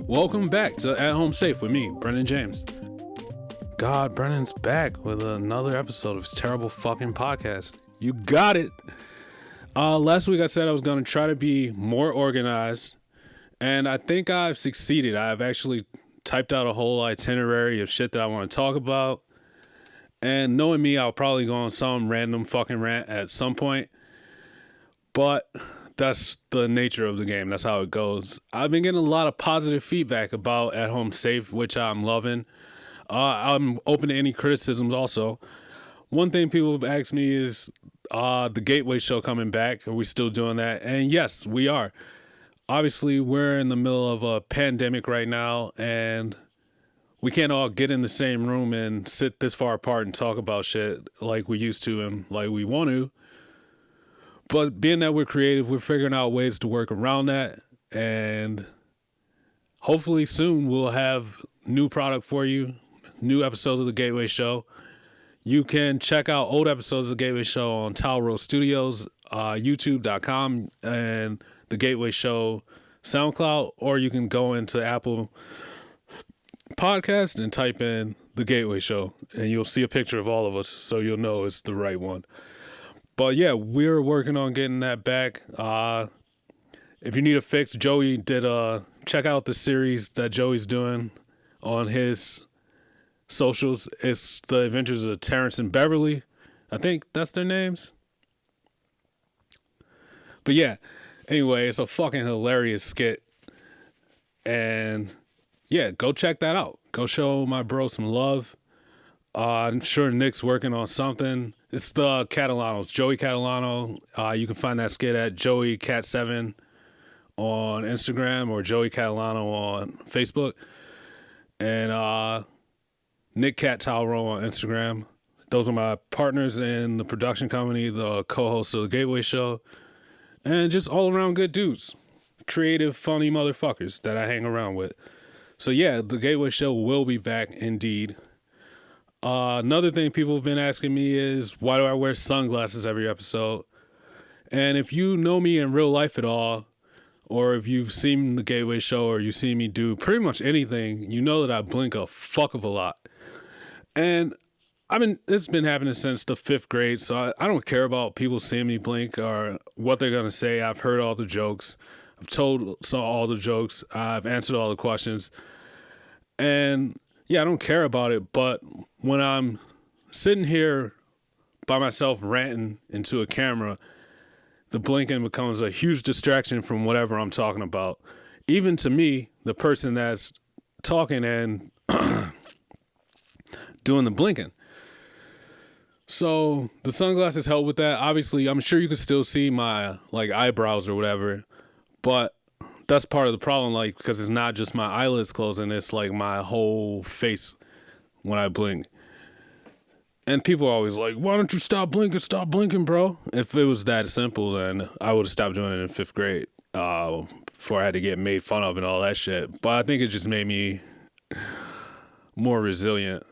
Welcome back to At Home Safe with me, Brennon James. God, Brennon's back with another episode of his terrible fucking podcast. You got it. Last week I said I was going to try to be more organized, and I think I've succeeded. I've actually typed out a whole itinerary of shit that I want to talk about, and knowing me, I'll probably go on some random fucking rant at some point, but that's the nature of the game. That's how it goes. I've been getting a lot of positive feedback about At Home Safe, which I'm loving. I'm open to any criticisms also. One thing people have asked me is the Gateway show coming back. Are we still doing that? And yes, we are. Obviously, we're in the middle of a pandemic right now, and we can't all get in the same room and sit this far apart and talk about shit like we used to and like we want to. But being that we're creative, we're figuring out ways to work around that. And hopefully soon we'll have new product for you, new episodes of The Gateway Show. You can check out old episodes of The Gateway Show on Tao Rho Studios, YouTube.com, and The Gateway Show SoundCloud. Or you can go into Apple Podcast and type in The Gateway Show, and you'll see a picture of all of us, so you'll know it's the right one. But yeah, we're working on getting that back. If you need a fix, Joey did check out the series that Joey's doing on his socials. It's The Adventures of Terrence and Beverly. I think that's their names. But yeah, anyway, it's a fucking hilarious skit. And yeah, go check that out. Go show my bro some love. I'm sure Nick's working on something. It's the Catalanos, Joey Catalano. You can find that skit at JoeyCat7 on Instagram or Joey Catalano on Facebook. And Nick Cat Tao Rho on Instagram. Those are my partners in the production company, the co-hosts of The Gateway Show. And just all around good dudes. Creative, funny motherfuckers that I hang around with. So yeah, The Gateway Show will be back indeed. Another thing people have been asking me is, why do I wear sunglasses every episode? And if you know me in real life at all, or if you've seen The Gateway Show, or you've seen me do pretty much anything, you know that I blink a fuck of a lot. And it's been happening since the 5th grade, so I don't care about people seeing me blink or what they're going to say. I've heard all the jokes. I've told all the jokes. I've answered all the questions. And yeah, I don't care about it, but when I'm sitting here by myself ranting into a camera, the blinking becomes a huge distraction from whatever I'm talking about. Even to me, the person that's talking and doing the blinking. So the sunglasses help with that. Obviously, I'm sure you can still see my eyebrows or whatever, but that's part of the problem, because it's not just my eyelids closing, it's my whole face when I blink. And people are always like, why don't you stop blinking, bro? If it was that simple, then I would have stopped doing it in 5th grade before I had to get made fun of and all that shit. But I think it just made me more resilient.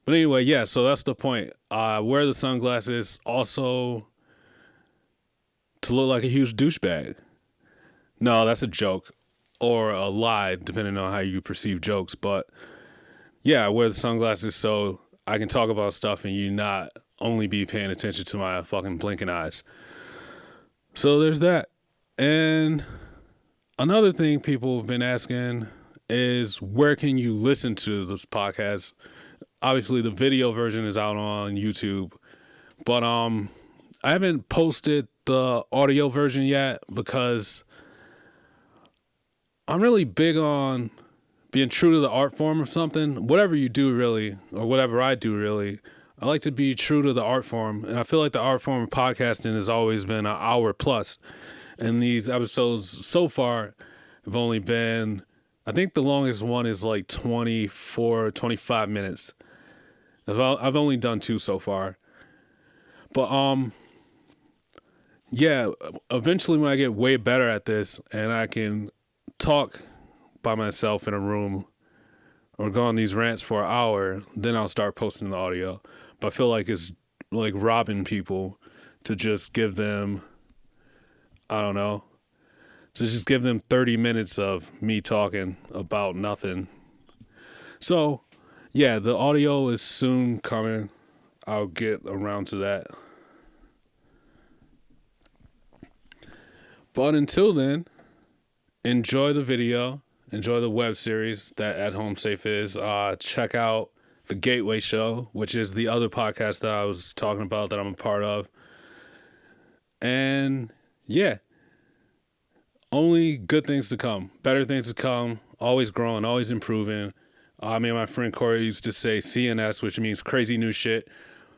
But anyway, yeah, so that's the point. I wear the sunglasses also to look like a huge douchebag. No, that's a joke or a lie, depending on how you perceive jokes. But yeah, I wear the sunglasses so I can talk about stuff and you not only be paying attention to my fucking blinking eyes. So there's that. And another thing people have been asking is, where can you listen to this podcast? Obviously, the video version is out on YouTube, but I haven't posted the audio version yet because I'm really big on being true to the art form of something. Whatever you do, really, or whatever I do, really, I like to be true to the art form. And I feel like the art form of podcasting has always been an hour plus. And these episodes so far have only been, I think the longest one is 24, 25 minutes. I've only done 2 so far. But, yeah, eventually when I get way better at this and I can talk by myself in a room or go on these rants for an hour, then I'll start posting the audio. But I feel like it's robbing people to just give them, I don't know, So just give them 30 minutes of me talking about nothing. So, yeah, the audio is soon coming. I'll get around to that. But until then, enjoy the video. Enjoy the web series that At Home Safe is. Check out The Gateway Show, which is the other podcast that I was talking about that I'm a part of. And yeah, only good things to come. Better things to come. Always growing, always improving. Me and my friend Corey used to say CNS, which means crazy new shit,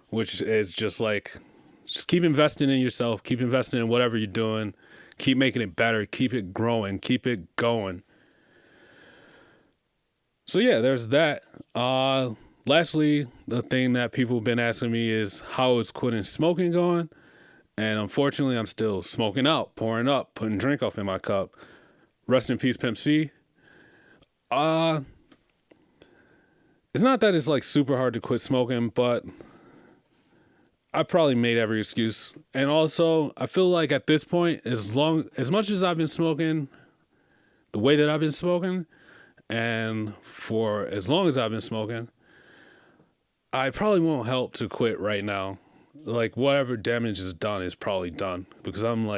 which is just keep investing in yourself. Keep investing in whatever you're doing. Keep making it better. Keep it growing. Keep it going. So yeah, there's that. Lastly, the thing that people have been asking me is how is quitting smoking going? And unfortunately, I'm still smoking out, pouring up, putting drink off in my cup. Rest in peace, Pimp C. It's not that it's super hard to quit smoking, but I probably made every excuse. And also, I feel like at this point, as much as I've been smoking, the way that I've been smoking, and for as long as I've been smoking, I probably won't help to quit right now. Whatever damage is done is probably done, because I'm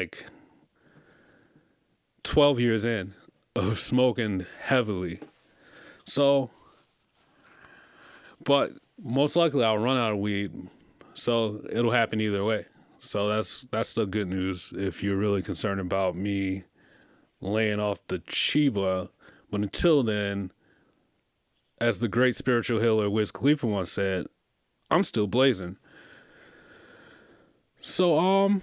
12 years in of smoking heavily. So, but most likely I'll run out of weed. So it'll happen either way. So that's the good news if you're really concerned about me laying off the Chiba. But until then, as the great spiritual healer Wiz Khalifa once said, I'm still blazing. So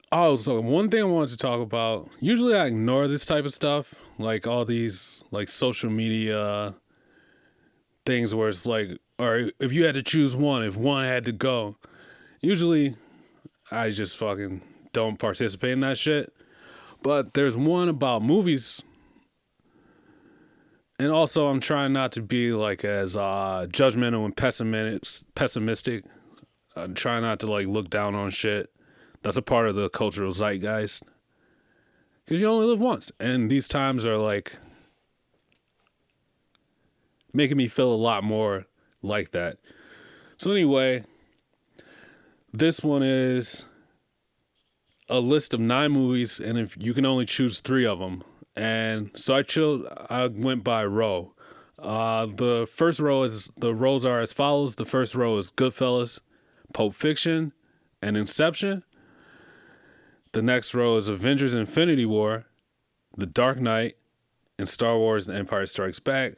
one thing I wanted to talk about, usually I ignore this type of stuff, all these social media things where it's or if you had to choose one, if one had to go, usually I just fucking don't participate in that shit. But there's one about movies, and also I'm trying not to be as judgmental and pessimistic. I'm trying not to look down on shit. That's a part of the cultural zeitgeist, because you only live once, and these times are making me feel a lot more like that. So anyway, this one is a list of 9 movies, and if you can only choose 3 of them. And so I went by row. The first row is, the rows are as follows. The first row is Goodfellas, Pulp Fiction, and Inception. The next row is Avengers Infinity War, The Dark Knight, and Star Wars The Empire Strikes Back.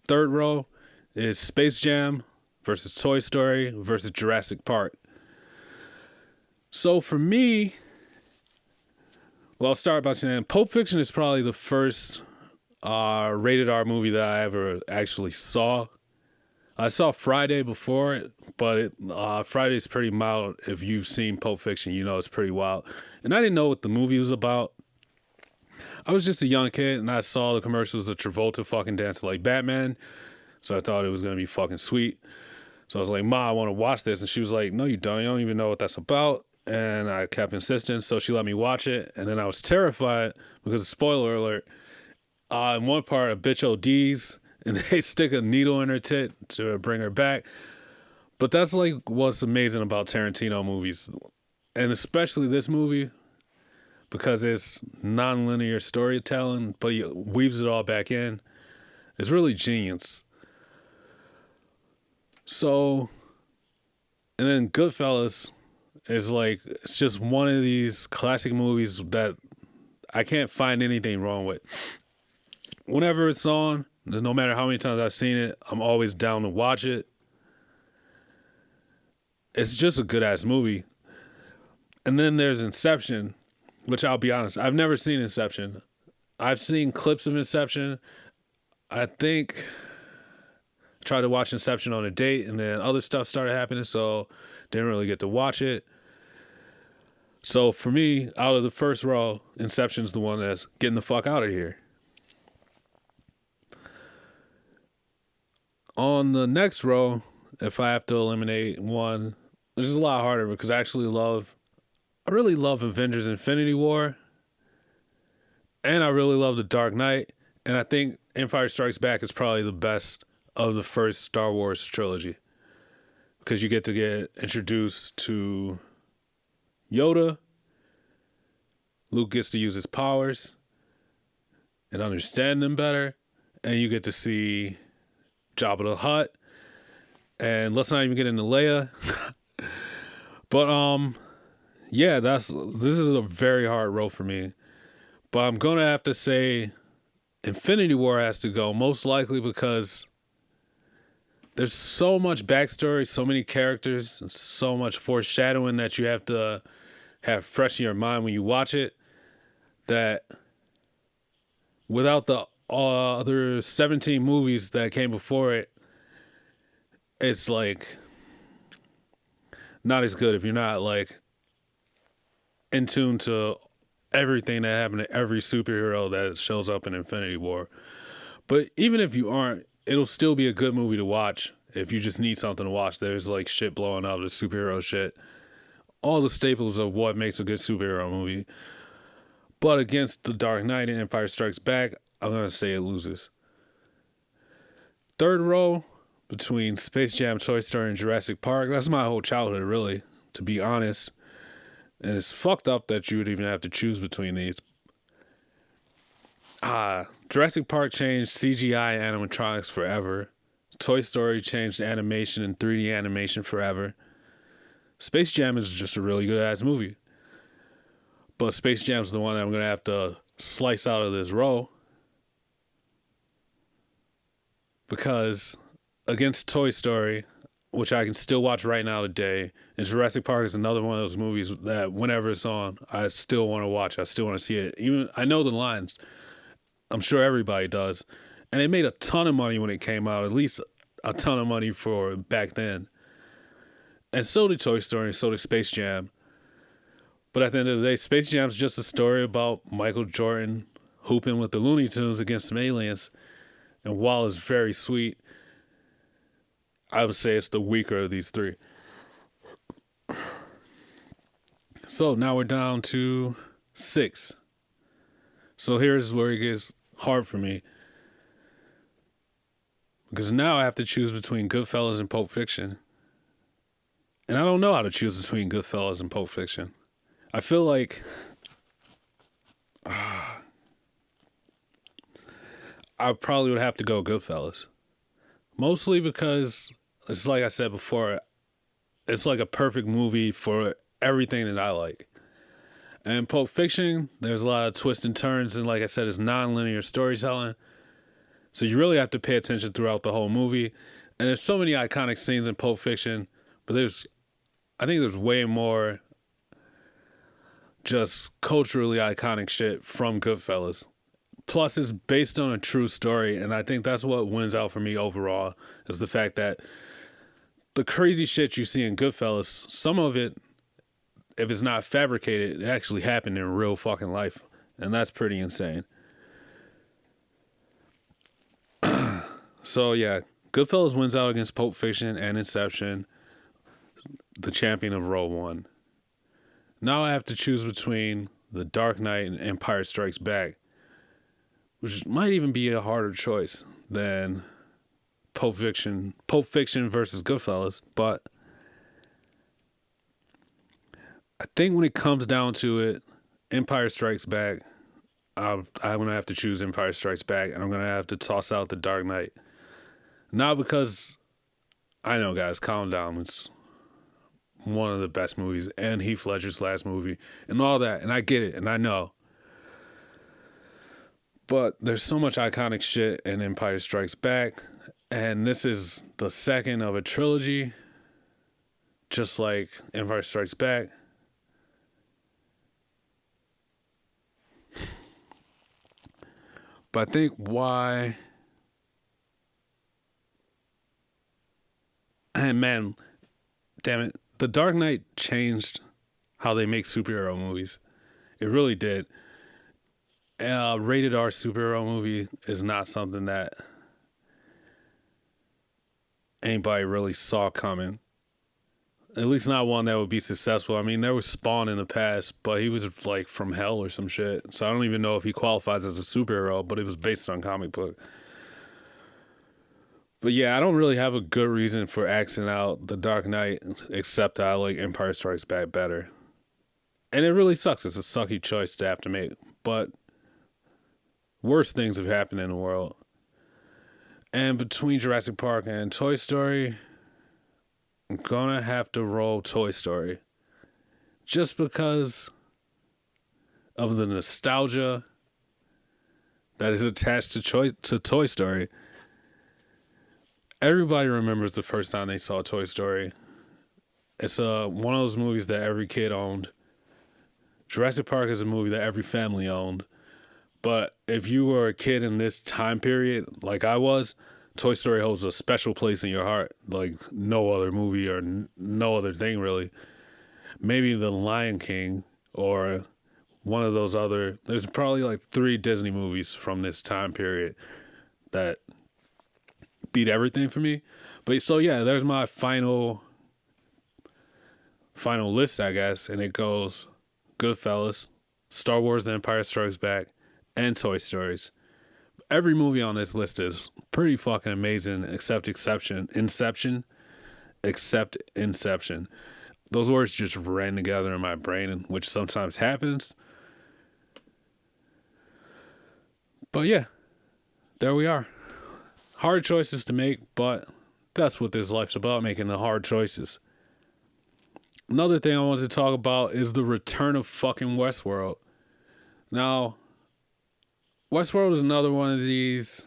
Third row is Space Jam versus Toy Story versus Jurassic Park. So for me, I'll start by saying Pulp Fiction is probably the first rated R movie that I ever actually saw. I saw Friday before it, but Friday's pretty mild. If you've seen Pulp Fiction, you know it's pretty wild. And I didn't know what the movie was about. I was just a young kid, and I saw the commercials of Travolta fucking dancing like Batman. So I thought it was going to be fucking sweet. So I was like, Ma, I want to watch this. And she was like, no, you don't. You don't even know what that's about. And I kept insisting, so she let me watch it. And then I was terrified because, spoiler alert, in one part, a bitch ODs, and they stick a needle in her tit to bring her back. But that's what's amazing about Tarantino movies, and especially this movie, because it's non-linear storytelling, but he weaves it all back in. It's really genius. So, and then Goodfellas is it's just one of these classic movies that I can't find anything wrong with. Whenever it's on, no matter how many times I've seen it, I'm always down to watch it. It's just a good-ass movie. And then there's Inception, which I'll be honest, I've never seen Inception. I've seen clips of Inception. I think I tried to watch Inception on a date, and then other stuff started happening, so didn't really get to watch it. So for me, out of the first row, Inception's the one that's getting the fuck out of here. On the next row, if I have to eliminate one, which is a lot harder because I actually love I really love Avengers Infinity War, and I really love The Dark Knight, and I think Empire Strikes Back is probably the best of the first Star Wars trilogy, because you get to get introduced to Yoda. Luke gets to use his powers and understand them better, and you get to see Jabba the Hutt, and let's not even get into Leia. But yeah, this is a very hard row for me. But I'm gonna have to say Infinity War has to go, most likely because there's so much backstory, so many characters, and so much foreshadowing that you have to have fresh in your mind when you watch it, that without the other 17 movies that came before it, it's like not as good if you're not like in tune to everything that happened to every superhero that shows up in Infinity War. But even if you aren't, it'll still be a good movie to watch if you just need something to watch. There's like shit blowing up, the superhero shit, all the staples of what makes a good superhero movie. But against The Dark Knight and Empire Strikes Back, I'm going to say it loses. Third row, between Space Jam, Toy Story, and Jurassic Park. That's my whole childhood, really, to be honest. And it's fucked up that you would even have to choose between these. Jurassic Park changed CGI animatronics forever. Toy Story changed animation and 3D animation forever. Space Jam is just a really good-ass movie. But Space Jam's the one that I'm going to have to slice out of this row. Because against Toy Story, which I can still watch right now today, and Jurassic Park is another one of those movies that whenever it's on, I still want to watch. I still want to see it. Even I know the lines. I'm sure everybody does. And it made a ton of money when it came out, at least a ton of money for back then. And so did Toy Story, and so did Space Jam. But at the end of the day, Space Jam's just a story about Michael Jordan hooping with the Looney Tunes against some aliens. And while it's very sweet, I would say it's the weaker of these three. So now we're down to 6. So here's where it gets hard for me. Because now I have to choose between Goodfellas and Pulp Fiction. And I don't know how to choose between Goodfellas and Pulp Fiction. I feel like I probably would have to go Goodfellas. Mostly because, it's like I said before, it's like a perfect movie for everything that I like. And Pulp Fiction, there's a lot of twists and turns, and like I said, it's non-linear storytelling. So you really have to pay attention throughout the whole movie. And there's so many iconic scenes in Pulp Fiction, but I think there's way more just culturally iconic shit from Goodfellas. Plus, it's based on a true story, and I think that's what wins out for me overall, is the fact that the crazy shit you see in Goodfellas, some of it, if it's not fabricated, it actually happened in real fucking life, and that's pretty insane. So, yeah, Goodfellas wins out against Pulp Fiction and Inception, the champion of row 1. Now I have to choose between The Dark Knight and Empire Strikes Back, which might even be a harder choice than Pulp Fiction versus Goodfellas. But I think when it comes down to it, Empire Strikes Back, I'm going to have to choose Empire Strikes Back, and I'm going to have to toss out The Dark Knight. Not because, I know guys, calm down, it's one of the best movies, and Heath Ledger's last movie, and all that, and I get it, and I know. But there's so much iconic shit in Empire Strikes Back, and this is the second of a trilogy, just like Empire Strikes Back. But I think why... And man, damn it, The Dark Knight changed how they make superhero movies. It really did. A rated R superhero movie is not something that anybody really saw coming. At least not one that would be successful. I mean, there was Spawn in the past, but he was like from hell or some shit. So I don't even know if he qualifies as a superhero, but it was based on comic book. But yeah, I don't really have a good reason for axing out The Dark Knight, except I like Empire Strikes Back better. And it really sucks. It's a sucky choice to have to make. But worse things have happened in the world. And between Jurassic Park and Toy Story, I'm gonna have to roll Toy Story. Just because of the nostalgia that is attached to Toy Story. Everybody remembers the first time they saw Toy Story. It's one of those movies that every kid owned. Jurassic Park is a movie that every family owned. But if you were a kid in this time period, like I was, Toy Story holds a special place in your heart, like no other movie or no other thing, really. Maybe The Lion King or one of those other... There's probably like 3 Disney movies from this time period that beat everything for me. But so yeah, there's my final list, I guess, and it goes Goodfellas, Star Wars: The Empire Strikes Back, and Toy Stories. Every movie on this list is pretty fucking amazing, except Inception. Those words just ran together in my brain, which sometimes happens. But yeah, there we are. Hard choices to make, but that's what this life's about, making the hard choices. Another thing I wanted to talk about is the return of fucking Westworld. Now, Westworld is another one of these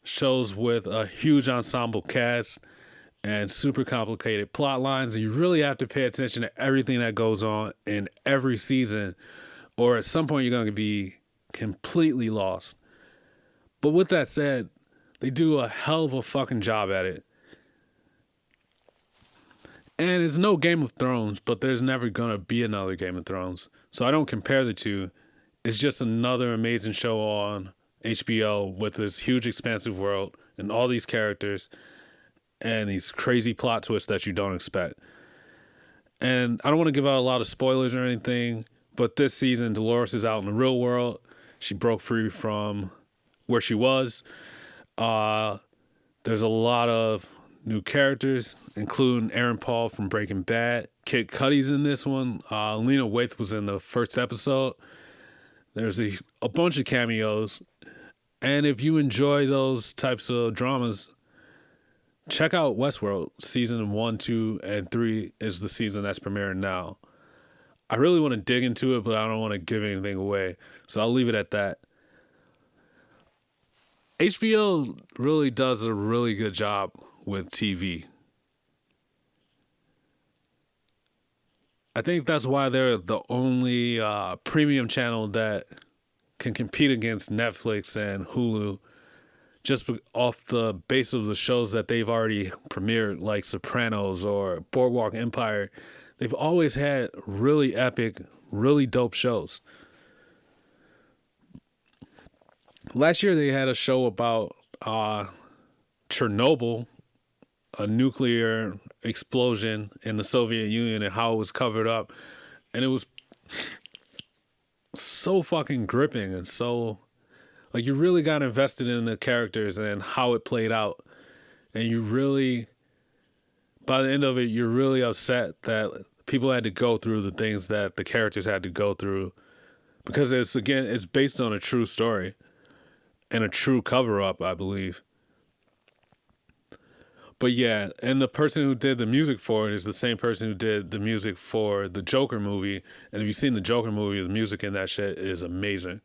shows with a huge ensemble cast and super complicated plot lines. And you really have to pay attention to everything that goes on in every season, or at some point you're going to be completely lost. But with that said, they do a hell of a fucking job at it. And it's no Game of Thrones, but there's never going to be another Game of Thrones. So I don't compare the two. It's just another amazing show on HBO with this huge expansive world and all these characters and these crazy plot twists that you don't expect. And I don't want to give out a lot of spoilers or anything, but this season, Dolores is out in the real world. She broke free from where she was. There's a lot of new characters, including Aaron Paul from Breaking Bad. Kid Cudi's in this one. Lena Waithe was in the first episode. There's a bunch of cameos. And if you enjoy those types of dramas, check out Westworld. Season 1, 2, and 3 is the season that's premiering now. I really want to dig into it, but I don't want to give anything away. So I'll leave it at that. HBO really does a really good job with TV. I think that's why they're the only premium channel that can compete against Netflix and Hulu just off the base of the shows that they've already premiered, like Sopranos or Boardwalk Empire. They've always had really epic, really dope shows. Last year they had a show about Chernobyl, a nuclear explosion in the Soviet Union and how it was covered up. And it was so fucking gripping and so, like, you really got invested in the characters and how it played out. And you really, by the end of it, you're really upset that people had to go through the things that the characters had to go through. Because it's based on a true story and a true cover-up, I believe. But yeah, and the person who did the music for it is the same person who did the music for the Joker movie. And if you've seen the Joker movie, the music in that shit is amazing.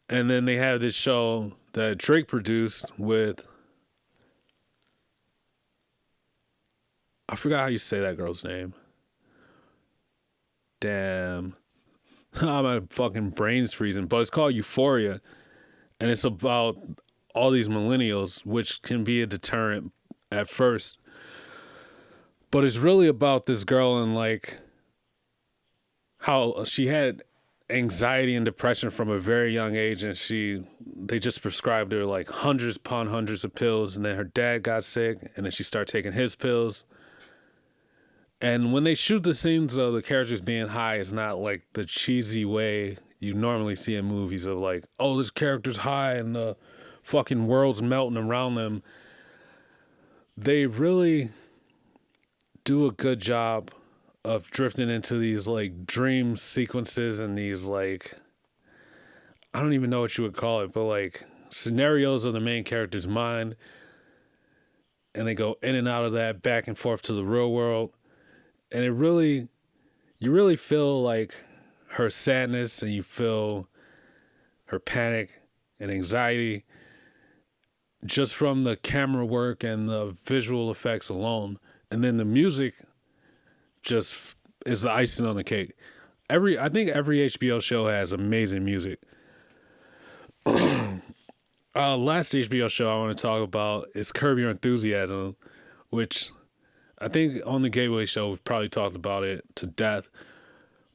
And then they have this show that Drake produced with... I forgot how you say that girl's name. Damn. My fucking brain's freezing. But it's called Euphoria. And it's about all these millennials, which can be a deterrent at first. But it's really about this girl and like how she had anxiety and depression from a very young age, and they just prescribed her like hundreds upon hundreds of pills, and then her dad got sick, and then she started taking his pills. And when they shoot the scenes of the characters being high, it's not like the cheesy way you normally see in movies of like, oh, this character's high and the fucking world's melting around them. They really do a good job of drifting into these like dream sequences and these like, I don't even know what you would call it, but like scenarios of the main character's mind. And they go in and out of that, back and forth to the real world. And you really feel like her sadness, and you feel her panic and anxiety just from the camera work and the visual effects alone. And then the music just is the icing on the cake. I think every HBO show has amazing music. Last HBO show I want to talk about is Curb Your Enthusiasm, which I think on the Gateway Show we've probably talked about it to death.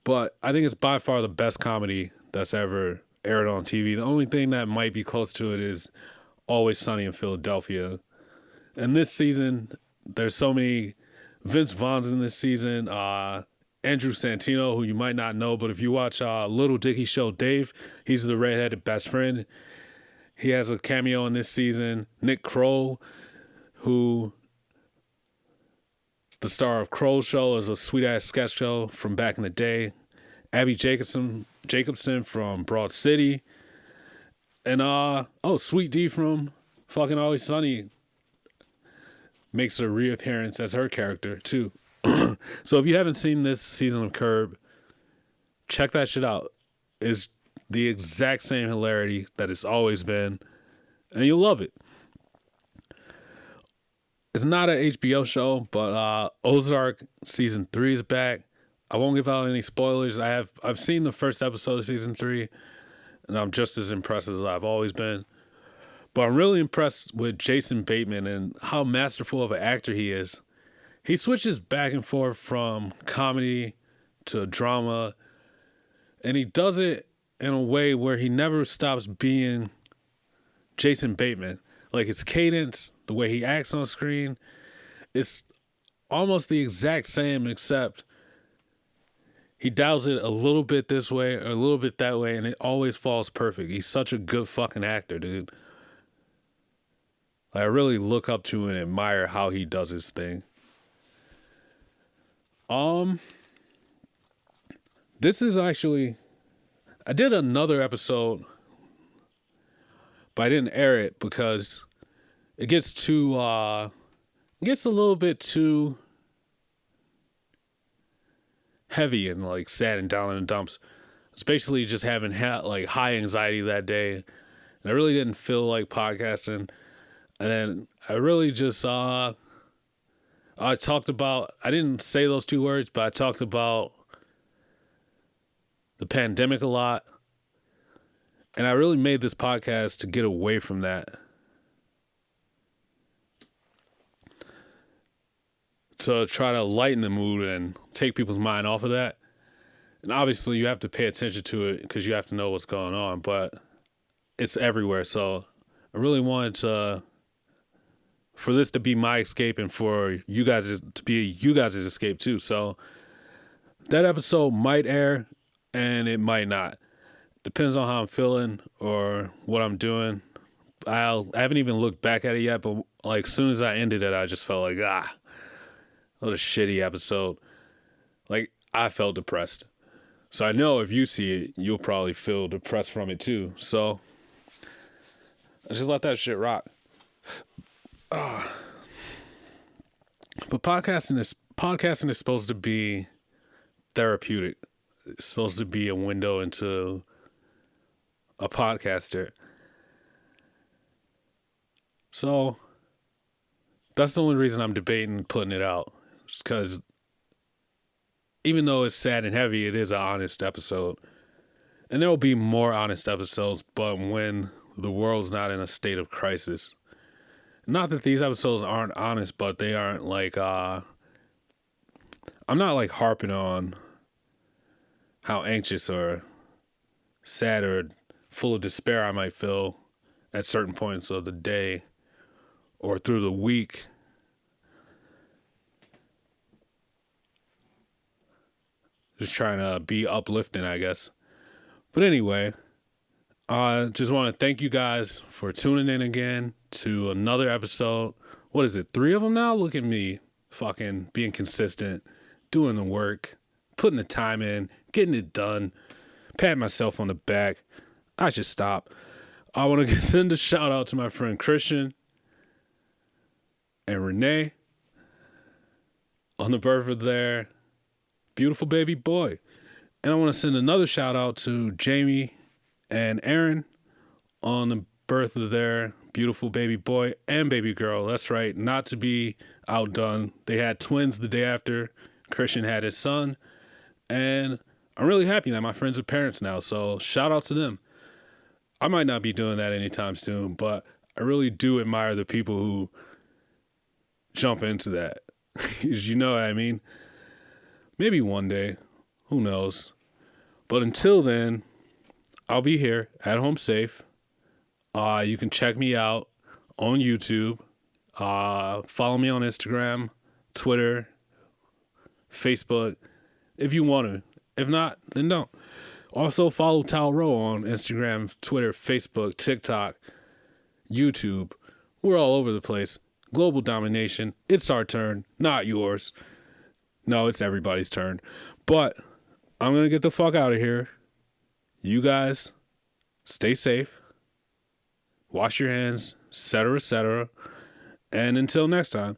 But I think it's by far the best comedy that's ever aired on TV. The only thing that might be close to it is Always Sunny in Philadelphia. And this season, there's so many Vince Vaughn's in this season. Andrew Santino, who you might not know, but if you watch Little Dicky Show Dave, he's the redheaded best friend. He has a cameo in this season. Nick Kroll, who is the star of Kroll Show, is a sweet-ass sketch show from back in the day. Abby Jacobson from Broad City. And, Sweet D from fucking Always Sunny makes a reappearance as her character, too. So if you haven't seen this season of Curb, check that shit out. It's the exact same hilarity that it's always been, and you'll love it. It's not an HBO show, but Ozark season 3 is back. I won't give out any spoilers. I've seen the first episode of season 3, and I'm just as impressed as I've always been. But I'm really impressed with Jason Bateman and how masterful of an actor he is. He switches back and forth from comedy to drama, and he does it in a way where he never stops being Jason Bateman. Like his cadence, the way he acts on screen, it's almost the exact same, except he dials it a little bit this way or a little bit that way, and it always falls perfect. He's such a good fucking actor, dude. I really look up to and admire how he does his thing. This is actually, I did another episode, but I didn't air it because it gets a little bit too heavy and like sad and down in the dumps. It's basically just having like high anxiety that day, and I really didn't feel like podcasting. And then I really just I talked about, I didn't say those two words, but I talked about the pandemic a lot. And I really made this podcast to get away from that. To try to lighten the mood and take people's mind off of that. And obviously you have to pay attention to it because you have to know what's going on, but it's everywhere. So I really wanted for this to be my escape and for you guys to be you guys' escape too. So that episode might air and it might not. Depends on how I'm feeling or what I'm doing. I haven't even looked back at it yet, but like as soon as I ended it, I just felt like, what a shitty episode. Like, I felt depressed. So I know if you see it, you'll probably feel depressed from it too. So I just let that shit rock. But podcasting is supposed to be therapeutic. It's supposed to be a window into a podcaster. So that's the only reason I'm debating putting it out. Just because even though it's sad and heavy, it is an honest episode. And there will be more honest episodes, but when the world's not in a state of crisis. Not that these episodes aren't honest, but they aren't like, I'm not like harping on how anxious or sad or full of despair I might feel at certain points of the day or through the week. Just trying to be uplifting, I guess. But anyway, I just want to thank you guys for tuning in again to another episode. What is it, 3 of them now? Look at me, fucking being consistent, doing the work, putting the time in, getting it done, patting myself on the back. I should stop. I want to send a shout out to my friend Christian and Renee on the birth of their beautiful baby boy. And I want to send another shout out to Jamie and Aaron on the birth of their beautiful baby boy and baby girl. That's right, not to be outdone. They had twins the day after Christian had his son. And I'm really happy that my friends are parents now, so shout out to them. I might not be doing that anytime soon, but I really do admire the people who jump into that. You know what I mean? Maybe one day. Who knows? But until then, I'll be here at home safe. You can check me out on YouTube. Follow me on Instagram, Twitter, Facebook, if you want to. If not, then don't. Also, follow Tao Rho on Instagram, Twitter, Facebook, TikTok, YouTube. We're all over the place. Global domination. It's our turn, not yours. No, it's everybody's turn. But I'm going to get the fuck out of here. You guys, stay safe. Wash your hands, etc., etc. And until next time.